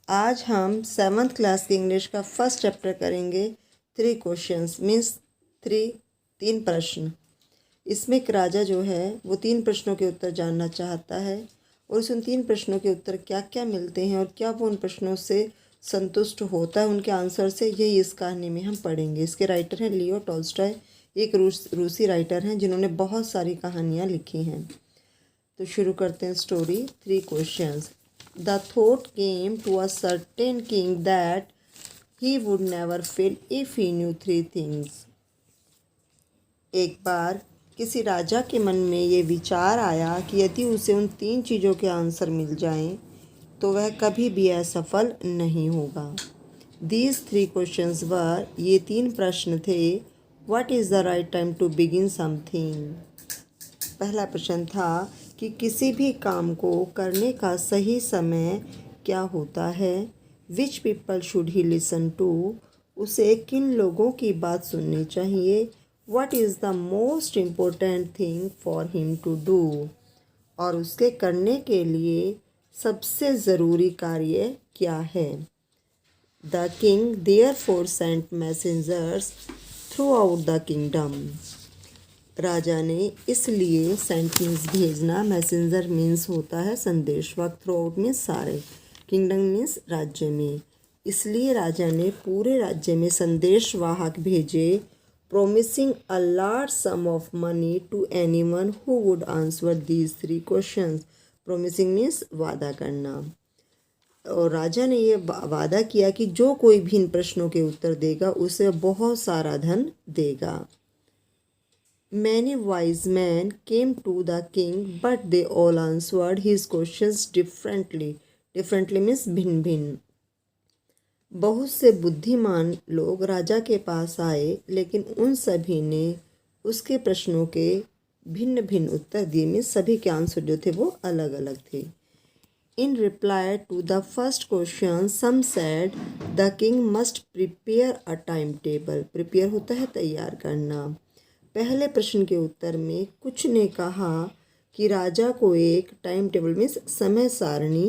आज हम 7th class की इंग्लिश का फर्स्ट चैप्टर करेंगे। 3 क्वेश्चंस मीन्स 3 प्रश्न। इसमें एक राजा जो है वो 3 प्रश्नों के उत्तर जानना चाहता है और उन 3 प्रश्नों के उत्तर क्या क्या मिलते हैं और क्या वो उन प्रश्नों से संतुष्ट होता है उनके आंसर से, यही इस कहानी में हम पढ़ेंगे। इसके राइटर हैं लियो टॉल्स्टॉय, एक रूसी राइटर हैं जिन्होंने बहुत सारी कहानियाँ लिखी हैं। तो शुरू करते हैं story. 3 questions. The thought came to a certain king that he would never fail if he knew 3 things. एक बार किसी राजा के मन में ये विचार आया कि यदि उसे उन 3 चीज़ों के आंसर मिल जाएं तो वह कभी भी असफल नहीं होगा। दीज 3 क्वेश्चंस वर, ये 3 प्रश्न थे। What is the right time to begin something. पहला प्रश्न था कि किसी भी काम को करने का सही समय क्या होता है। Which people should he listen to, उसे किन लोगों की बात सुननी चाहिए। What is the most important thing for him to do, और उसके करने के लिए सबसे ज़रूरी कार्य क्या है। The king therefore sent messengers throughout the kingdom, राजा ने इसलिए सेंट मीन्स भेजना, मैसेंजर मीन्स होता है संदेश, वक्त थ्रू आउट मीन्स सारे, किंगडम मीन्स राज्य में। इसलिए राजा ने पूरे राज्य में संदेश वाहक भेजे, promising a large sum of money to anyone who would answer these 3 questions. Promising means वादा करना, और राजा ने ये वादा किया कि जो कोई भी इन प्रश्नों के उत्तर देगा उसे बहुत सारा धन देगा। Many wise men came to the king, but they all answered his questions differently. Differently means भिन्न भिन्न। बहुत से बुद्धिमान लोग राजा के पास आए, लेकिन उन सभी ने उसके प्रश्नों के भिन्न भिन्न उत्तर दिए। मीन्स सभी के आंसर जो थे वो अलग अलग थे। In reply to the first question, some said the king must prepare a timetable. Prepare होता है तैयार करना। पहले प्रश्न के उत्तर में कुछ ने कहा कि राजा को एक टाइम टेबल मीन्स समय सारणी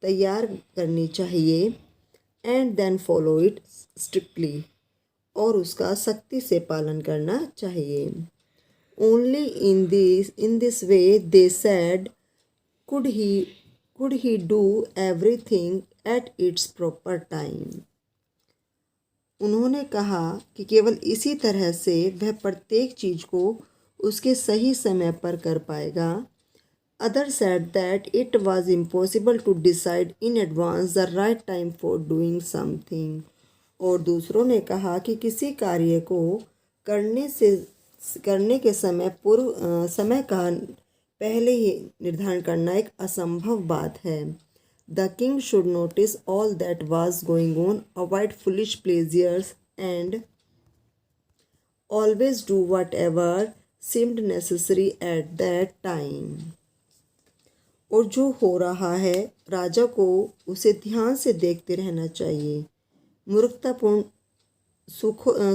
तैयार करनी चाहिए, and then follow it strictly, और उसका सख्ती से पालन करना चाहिए। Only in this way they said could he do everything at its proper time. उन्होंने कहा कि केवल इसी तरह से वह प्रत्येक चीज़ को उसके सही समय पर कर पाएगा। Other said that it was impossible to decide in advance the right time for doing something, और दूसरों ने कहा कि किसी कार्य को करने के समय का पहले ही निर्धारण करना एक असंभव बात है। The king should notice all that was going on, avoid foolish pleasures, and always do whatever seemed necessary at that time. और जो हो रहा है राजा को उसे ध्यान से देखते रहना चाहिए, मूर्खतापूर्ण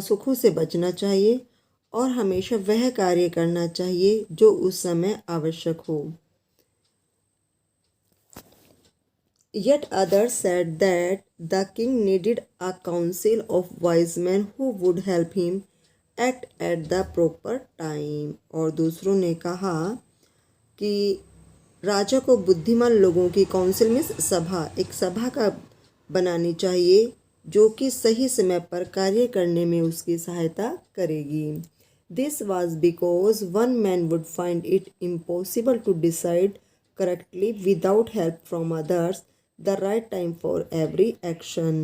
सुखों से बचना चाहिए, और हमेशा वह कार्य करना चाहिए जो उस समय आवश्यक हो। Yet others said that the king needed a council of wise men who would help him act at the proper time. और दूसरों ने कहा कि राजा को बुद्धिमान लोगों की काउंसिल में एक सभा का बनानी चाहिए जो कि सही समय पर कार्य करने में उसकी सहायता करेगी। This was because one man would find it impossible to decide correctly without help from others the right time for every action.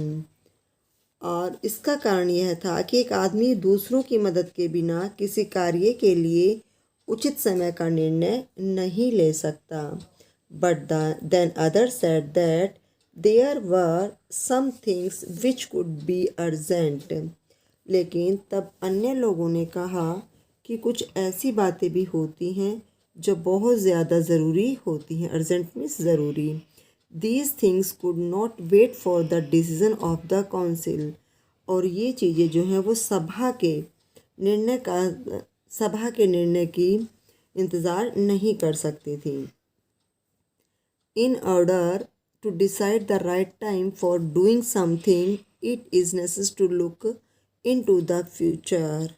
और इसका कारण यह था कि एक आदमी दूसरों की मदद के बिना किसी कार्य के लिए उचित समय का निर्णय नहीं ले सकता। But then others said that there were some things which could be urgent. लेकिन तब अन्य लोगों ने कहा कि कुछ ऐसी बातें भी होती हैं जो बहुत ज़्यादा ज़रूरी होती हैं। अर्जेंट मीन्स ज़रूरी। These things could not wait for the decision of the council. और ये चीज़ें जो हैं वो सभा के निर्णय की इंतज़ार नहीं कर सकती थी। In order to decide the right time for doing something, it is necessary to look into the future.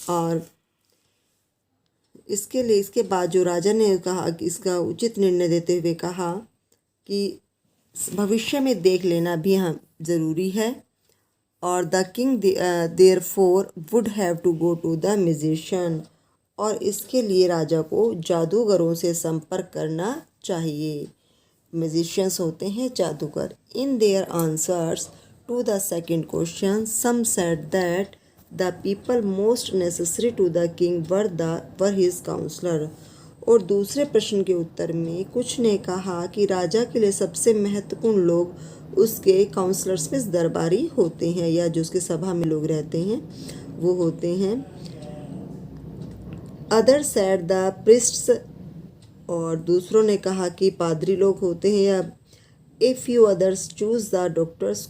और इसके लिए इसके बाद जो राजा ने कहा कि इसका उचित निर्णय देते हुए कहा कि भविष्य में देख लेना भी हम ज़रूरी है। और the king therefore would have to go to the musician, और इसके लिए राजा को जादूगरों से संपर्क करना चाहिए। म्यूजिशियंस होते हैं जादूगर। In their answers to the second question some said that the people most necessary to the king were his counsellor. और दूसरे प्रश्न के उत्तर में कुछ ने कहा कि राजा के लिए सबसे महत्वपूर्ण लोग उसके काउंसलर्स में दरबारी होते हैं, या जो उसके सभा में लोग रहते हैं वो होते हैं। अदर सेड द प्रिस्ट्स, और दूसरों ने कहा कि पादरी लोग होते हैं, या a few others choose the doctors,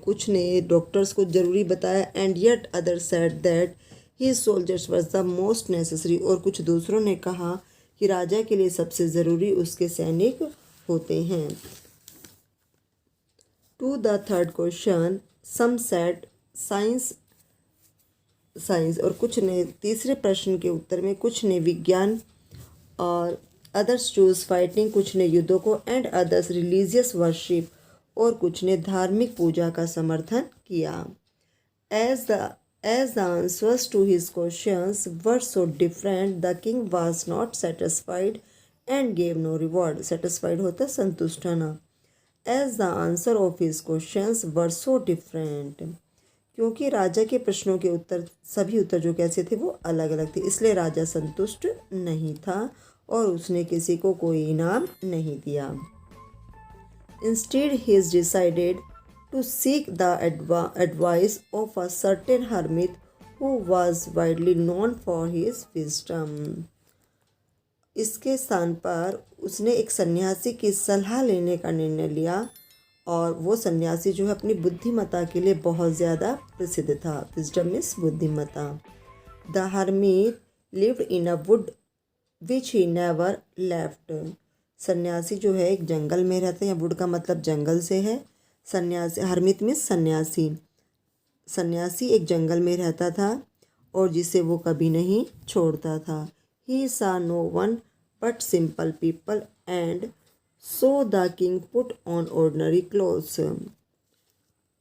कुछ ने डॉक्टर्स को ज़रूरी बताया। And yet other said that he soldiers was the most necessary, और कुछ दूसरों ने कहा कि राजा के लिए सबसे ज़रूरी उसके सैनिक होते हैं। To the third question some said science, और कुछ ने तीसरे प्रश्न के उत्तर में कुछ ने विज्ञान, और अदर्स चूज फाइटिंग, कुछ ने युद्धों को, एंड अदर्स रिलीजियस वर्शिप, और कुछ ने धार्मिक पूजा का समर्थन किया। As the answers to his questions were so different the king was not satisfied and gave no reward. Satisfied होता संतुष्ट होना। As the answer of his questions were so different, क्योंकि राजा के प्रश्नों के उत्तर सभी उत्तर जो कैसे थे वो अलग अलग थे, इसलिए राजा संतुष्ट नहीं था और उसने किसी को कोई इनाम नहीं दिया। Instead he is decided to seek the advice of a certain hermit who was widely known for his wisdom. इसके स्थान पर उसने एक सन्यासी की सलाह लेने का निर्णय लिया, और वो सन्यासी जो है अपनी बुद्धिमत्ता के लिए बहुत ज़्यादा प्रसिद्ध था। विजडम मीन्स बुद्धिमत्ता। The hermit lived in a would which he never left. सन्यासी जो है एक जंगल में रहते हैं, वुड का मतलब जंगल से है। सन्यासी, हर्मिट मीन्स सन्यासी। सन्यासी एक जंगल में रहता था और जिसे वो कभी नहीं छोड़ता था। He saw no one but simple people and so the king put on ordinary clothes.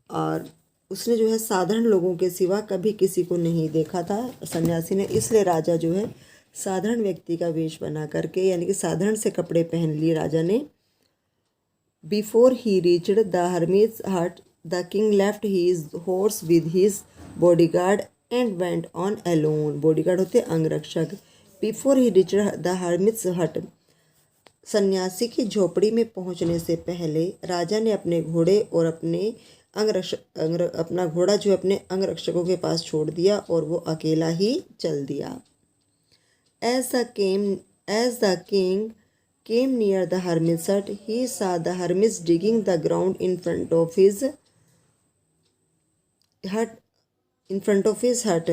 और उसने जो है साधारण लोगों के सिवा कभी किसी को नहीं देखा था सन्यासी ने, इसलिए राजा जो है साधारण व्यक्ति का वेश बना करके, यानी कि साधारण से कपड़े पहन लिए राजा ने। Before he reached the hermit's hut the king left his horse with his bodyguard and went on alone. Bodyguard होते अंगरक्षक। Before he reached the hermit's hut, सन्यासी की झोपड़ी में पहुंचने से पहले राजा ने अपने घोड़े और अपना घोड़ा जो अपने अंगरक्षकों के पास छोड़ दिया और वो अकेला ही चल दिया। As the king came near the hermit's hut, he saw the hermits digging the ground in front of his hut.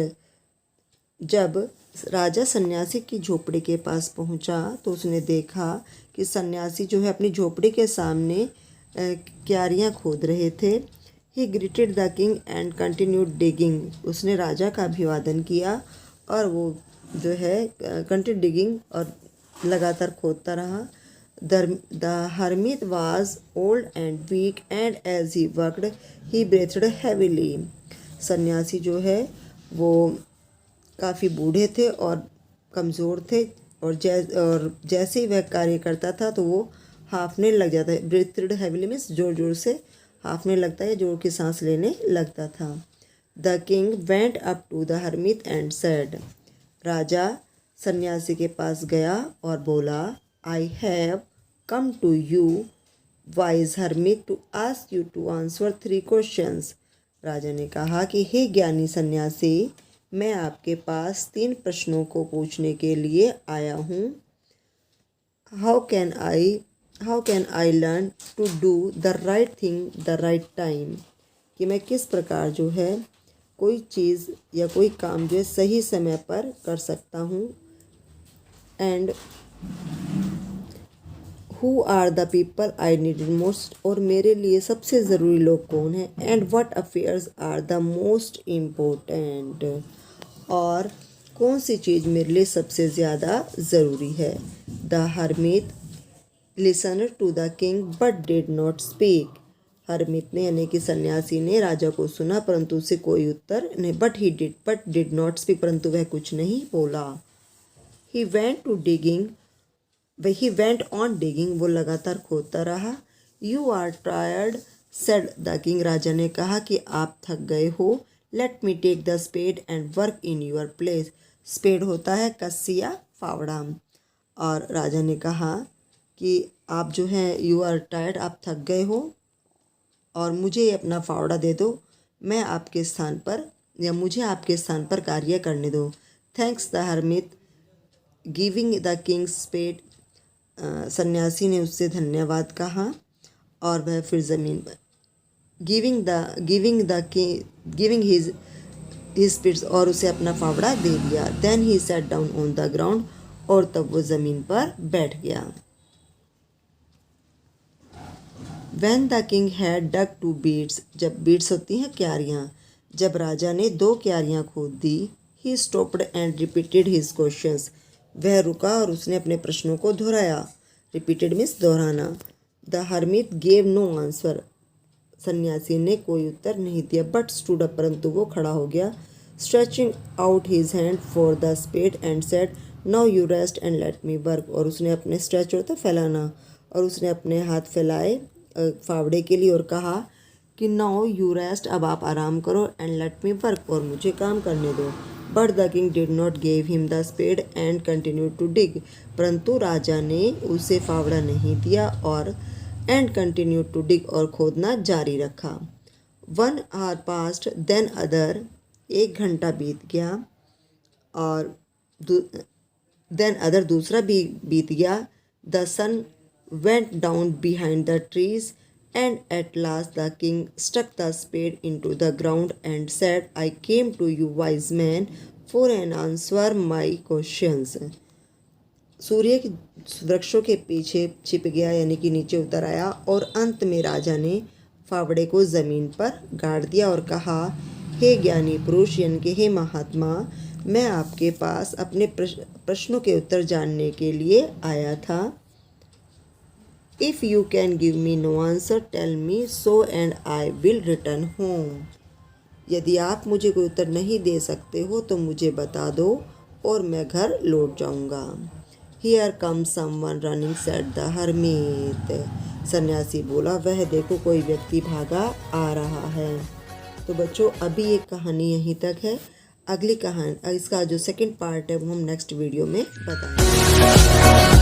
जब राजा सन्यासी की झोपड़ी के पास पहुंचा तो उसने देखा कि सन्यासी जो है अपनी झोपड़ी के सामने क्यारियां खोद रहे थे। ही greeted the king and continued digging. उसने राजा का अभिवादन किया और वो जो है कंटिन्यू डिगिंग और लगातार खोदता रहा। The hermit was old and weak and as he worked he breathed heavily. सन्यासी जो है वो काफ़ी बूढ़े थे और कमज़ोर थे, और जैसे ही वह कार्य करता था तो वो हाँफने लग जाता है। ब्रीथड हैवीली मीन्स जोर जोर से हाँफने लगता है, जोर की सांस लेने लगता था। The king went up to the hermit and said. राजा सन्यासी के पास गया और बोला, I have come to you wise hermit to ask you to answer 3 questions. राजा ने कहा कि हे ज्ञानी सन्यासी, मैं आपके पास 3 प्रश्नों को पूछने के लिए आया हूँ। How can I learn to do the right thing the right time. कि मैं किस प्रकार जो है कोई चीज़ या कोई काम जो है सही समय पर कर सकता हूँ। And who are the people I needed most, और मेरे लिए सबसे ज़रूरी लोग कौन हैं। And what affairs are the most important, और कौन सी चीज़ मेरे लिए सबसे ज़्यादा ज़रूरी है। The hermit listener to the king but did not speak, hermit ने यानी कि सन्यासी ने राजा को सुना परंतु उसे कोई उत्तर नहीं। बट डिड नॉट स्पीक, परंतु वह कुछ नहीं बोला। ही वेंट ऑन डिगिंग, वो लगातार खोदता रहा। You are tired said the king, राजा ने कहा कि आप थक गए हो। Let me take the spade and work in your place, spade होता है कस्सी या फावड़ा। और राजा ने कहा कि आप जो हैं यू आर टायर्ड, आप थक गए हो और मुझे अपना फावड़ा दे दो, मैं आपके स्थान पर या मुझे आपके स्थान पर कार्य करने दो। Thanks the hermit giving the king's spade, सन्यासी ने उससे धन्यवाद कहा और वह फिर ज़मीन पर गिविंग हिज स्पीड्स, और उसे अपना फावड़ा दे दिया। Then he sat down on the ground, और तब वो ज़मीन पर बैठ गया। When the king had dug 2 beats, जब बीट्स होती हैं क्यारियाँ, जब राजा ने 2 क्यारियाँ खोद दी। He stopped and repeated his questions, वह रुका और उसने अपने प्रश्नों को दोहराया। Repeated means दोहराना। The hermit gave no answer, सन्यासी ने कोई उत्तर नहीं दिया। But stood up, परंतु वो खड़ा हो गया। Stretching out his hand for the spade and said, now you rest and let me work, और उसने अपने स्ट्रेच होता फैलाना, और उसने अपने हाथ फैलाए फावड़े के लिए और कहा कि नाउ यू रेस्ट, अब आप आराम करो, एंड लेट मी वर्क, और मुझे काम करने दो। But the king did not give him the spade and continue to dig, परंतु राजा ने उसे फावड़ा नहीं दिया और एंड कंटिन्यू टू डिग, और खोदना जारी रखा। 1 hour passed, देन अदर, 1 घंटा बीत गया, और देन अदर दूसरा भी बीत गया। The sun went down behind the trees, and at last the king stuck the spade into the ground and said, I came to you wise man for an answer my questions. सूर्य के वृक्षों के पीछे छिप गया यानी कि नीचे उतर आया, और अंत में राजा ने फावड़े को ज़मीन पर गाड़ दिया और कहा, हे ज्ञानी पुरुष यानी कि हे महात्मा, मैं आपके पास अपने प्रश्नों के उत्तर जानने के लिए आया था। If you can give me no answer, tell me so and I will return home. यदि आप मुझे कोई उत्तर नहीं दे सकते हो तो मुझे बता दो और मैं घर लौट जाऊंगा। Here comes someone running, said the hermit. सन्यासी बोला, वह देखो कोई व्यक्ति भागा आ रहा है। तो बच्चों अभी ये कहानी यहीं तक है। अगली कहानी, इसका जो सेकंड पार्ट है वो हम नेक्स्ट वीडियो में बताएंगे।